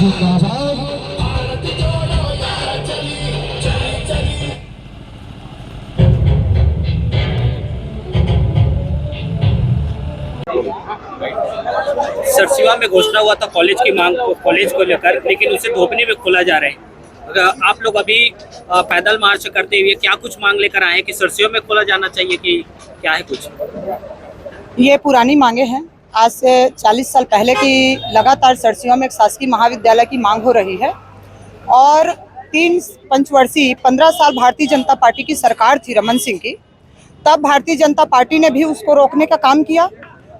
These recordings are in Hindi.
सरसीवा में घोषणा हुआ था कॉलेज की मांग कॉलेज को लेकर, लेकिन उसे धोबनी में खोला जा रहा है। आप लोग अभी पैदल मार्च करते हुए क्या कुछ मांग लेकर आए हैं कि सरसीवा में खोला जाना चाहिए कि क्या है कुछ? ये पुरानी मांगे हैं। आज से 40 साल पहले की लगातार सरसीवा में एक शासकीय महाविद्यालय की मांग हो रही है और 3 पंचवर्षीय 15 साल भारतीय जनता पार्टी की सरकार थी रमन सिंह की। तब भारतीय जनता पार्टी ने भी उसको रोकने का काम किया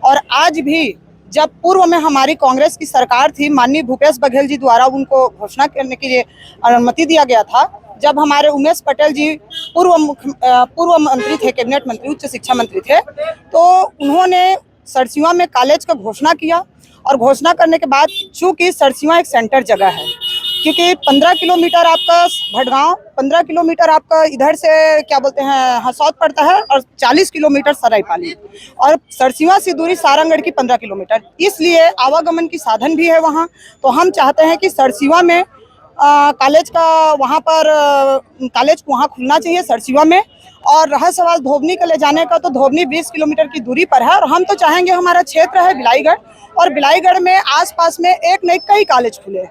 और आज भी जब पूर्व में हमारी कांग्रेस की सरकार थी, माननीय भूपेश बघेल जी द्वारा उनको घोषणा करने के लिए अनुमति दिया गया था। जब हमारे उमेश पटेल जी पूर्व मंत्री थे, कैबिनेट मंत्री, उच्च शिक्षा मंत्री थे, तो उन्होंने सरसीवा में कॉलेज का घोषणा किया और घोषणा करने के बाद चूंकि सरसीवा एक सेंटर जगह है, क्योंकि 15 किलोमीटर आपका भटगांव, 15 किलोमीटर आपका इधर से क्या बोलते हैं हसौद पड़ता है और 40 किलोमीटर सरायपाली और सरसीवा से दूरी सारंगढ़ की 15 किलोमीटर, इसलिए आवागमन की साधन भी है वहाँ। तो हम चाहते हैं कि सरसीवा में कॉलेज का वहाँ पर कॉलेज वहाँ खुलना चाहिए सरसीवा में। और रहा सवाल धोबनी का ले जाने का, तो धोबनी 20 किलोमीटर की दूरी पर है और हम तो चाहेंगे, हमारा क्षेत्र है बिलाईगढ़ और बिलाईगढ़ में आसपास में एक नहीं कई कॉलेज खुले,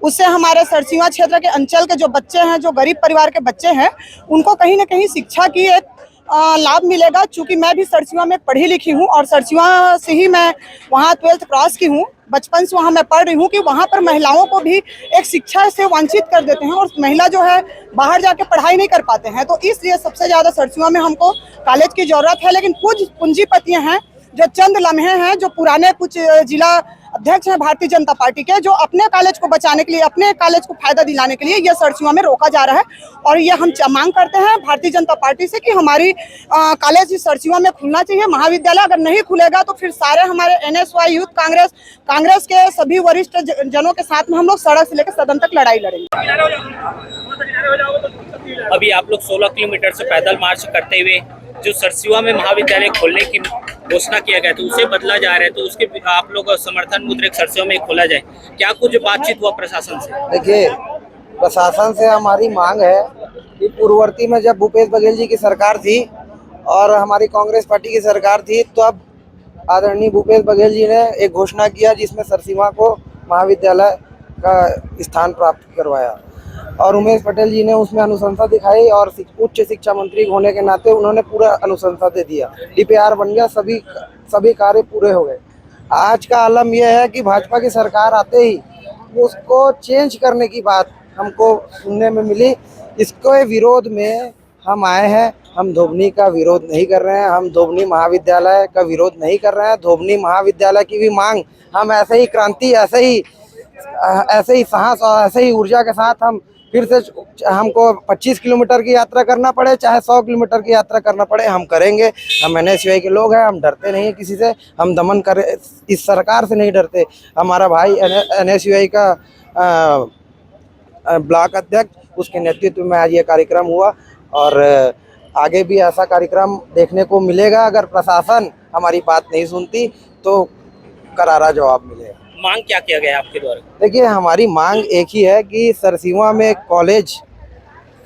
उससे हमारे सरसीवा क्षेत्र के अंचल के जो बच्चे हैं, जो गरीब परिवार के बच्चे हैं, उनको कहीं ना कहीं शिक्षा की एक लाभ मिलेगा। चूंकि मैं भी सरसीवा में पढ़ी लिखी हूँ और सरसीवा से ही मैं वहाँ 12th क्रॉस की हूँ, बचपन से वहाँ मैं पढ़ रही हूँ कि वहाँ पर महिलाओं को भी एक शिक्षा से वंचित कर देते हैं और महिला जो है बाहर जाके पढ़ाई नहीं कर पाते हैं। तो इसलिए सबसे ज़्यादा सरसीवा में हमको कॉलेज की ज़रूरत है। लेकिन कुछ पूंजीपतियाँ हैं जो चंद लम्हे हैं, जो पुराने कुछ जिला अध्यक्ष हैं भारतीय जनता पार्टी के, जो अपने कॉलेज को बचाने के लिए, अपने कॉलेज को फायदा दिलाने के लिए ये सरसीवा में रोका जा रहा है। और ये हम मांग करते हैं भारतीय जनता पार्टी से कि हमारी कॉलेज सरसीवा में खुलना चाहिए महाविद्यालय। अगर नहीं खुलेगा तो फिर सारे हमारे NSY यूथ कांग्रेस के सभी वरिष्ठ जनों के साथ में हम लोग सड़क से लेकर सदन तक लड़ाई लड़ेंगे। अभी आप लोग 16 किलोमीटर से पैदल मार्च करते हुए जो सरसीवा में महाविद्यालय खोलने की घोषणा किया गया तो उसे बदला जा रहा है, तो उसके आप लोग समर्थन मुद्रिक सरसीवा में खोला जाए, क्या कुछ बातचीत हुआ प्रशासन से? देखिए, प्रशासन से हमारी मांग है कि पूर्ववर्ती में जब भूपेश बघेल जी की सरकार थी और हमारी कांग्रेस पार्टी की सरकार थी, तो अब आदरणीय भूपेश बघेल जी ने एक घोषणा किया जिसमें सरसीवा को महाविद्यालय का स्थान प्राप्त करवाया और उमेश पटेल जी ने उसमें अनुशंसा दिखाई और उच्च शिक्षा मंत्री होने के नाते उन्होंने पूरा अनुशंसा दे दिया। DPR बन गया, सभी कार्य पूरे हो गए। आज का आलम यह है कि भाजपा की सरकार आते ही उसको चेंज करने की बात हमको सुनने में मिली। इसके विरोध में हम आए हैं। हम धोबनी का विरोध नहीं कर रहे हैं, हम धोबनी महाविद्यालय का विरोध नहीं कर रहे हैं। धोबनी महाविद्यालय की भी मांग हम ऐसे ही क्रांति, ऐसे ही साहस और ऐसे ही ऊर्जा के साथ हम फिर से, हमको 25 किलोमीटर की यात्रा करना पड़े चाहे 100 किलोमीटर की यात्रा करना पड़े, हम करेंगे। हम NSY के लोग हैं, हम डरते नहीं किसी से, हम दमन कर इस सरकार से नहीं डरते। हमारा भाई NSY का ब्लॉक अध्यक्ष, उसके नेतृत्व में आज ये कार्यक्रम हुआ और आगे भी ऐसा कार्यक्रम देखने को मिलेगा। अगर प्रशासन हमारी बात नहीं सुनती तो करारा जवाब मिलेगा। मांग क्या किया गया आपके द्वारा? देखिए, हमारी मांग एक ही है कि सरसीवा में कॉलेज,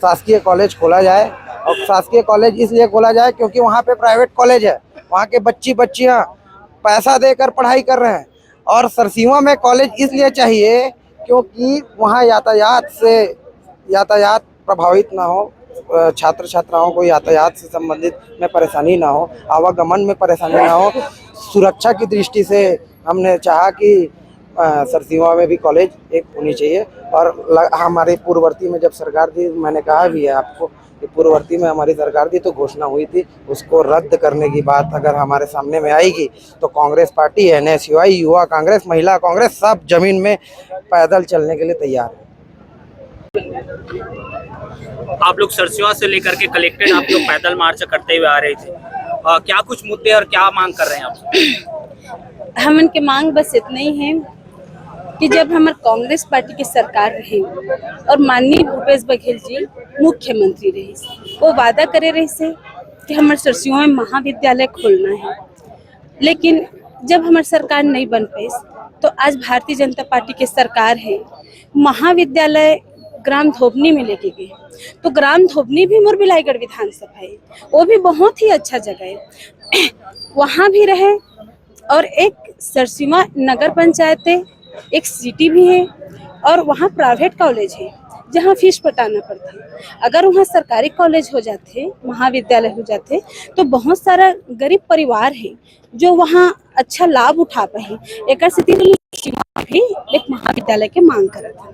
शासकीय कॉलेज खोला जाए और शासकीय कॉलेज इसलिए खोला जाए क्योंकि वहाँ पे प्राइवेट कॉलेज है, वहाँ के बच्चियाँ पैसा देकर पढ़ाई कर रहे हैं। और सरसीवा में कॉलेज इसलिए चाहिए क्योंकि वहाँ यातायात प्रभावित ना हो, छात्र छात्राओं को यातायात से संबंधित में परेशानी ना हो, आवागमन में परेशानी ना हो। सुरक्षा की दृष्टि से हमने चाहा कि सरसीवा में भी कॉलेज एक होनी चाहिए। और हमारी पूर्ववर्ती में जब सरकार थी, मैंने कहा भी है आपको कि पूर्ववर्ती में हमारी सरकार थी तो घोषणा हुई थी, उसको रद्द करने की बात अगर हमारे सामने में आएगी तो कांग्रेस पार्टी, NSY, युवा कांग्रेस, महिला कांग्रेस सब जमीन में पैदल चलने के लिए तैयार है। आप लोग सरसीवा से लेकर के कलेक्टेड आप लोग पैदल मार्च करते हुए आ रहे थे, क्या कुछ मुद्दे और क्या मांग कर रहे हैं आप? हम उनके मांग बस इतना ही है कि जब हमारे कांग्रेस पार्टी की सरकार रही और माननीय भूपेश बघेल जी मुख्यमंत्री रहे, वो वादा करे रहे से कि हमारे सरसीवा में महाविद्यालय खोलना है। लेकिन जब हमारी सरकार नहीं बन पाई तो आज भारतीय जनता पार्टी की सरकार है महाविद्यालय ग्राम धोबनी में लेके गए, तो ग्राम धोबनी भी मोर बिलाईगढ़ विधानसभा है, वो भी बहुत ही अच्छा जगह है। वहाँ भी रहे। और एक सरसीमा नगर पंचायत है, एक सिटी भी है, और वहाँ प्राइवेट कॉलेज है जहाँ फीस पटाना पड़ता है। अगर वहाँ सरकारी कॉलेज हो जाते, महाविद्यालय हो जाते, तो बहुत सारा गरीब परिवार है जो वहाँ अच्छा लाभ उठा पाए। एक भी एक महाविद्यालय के मांग करत है।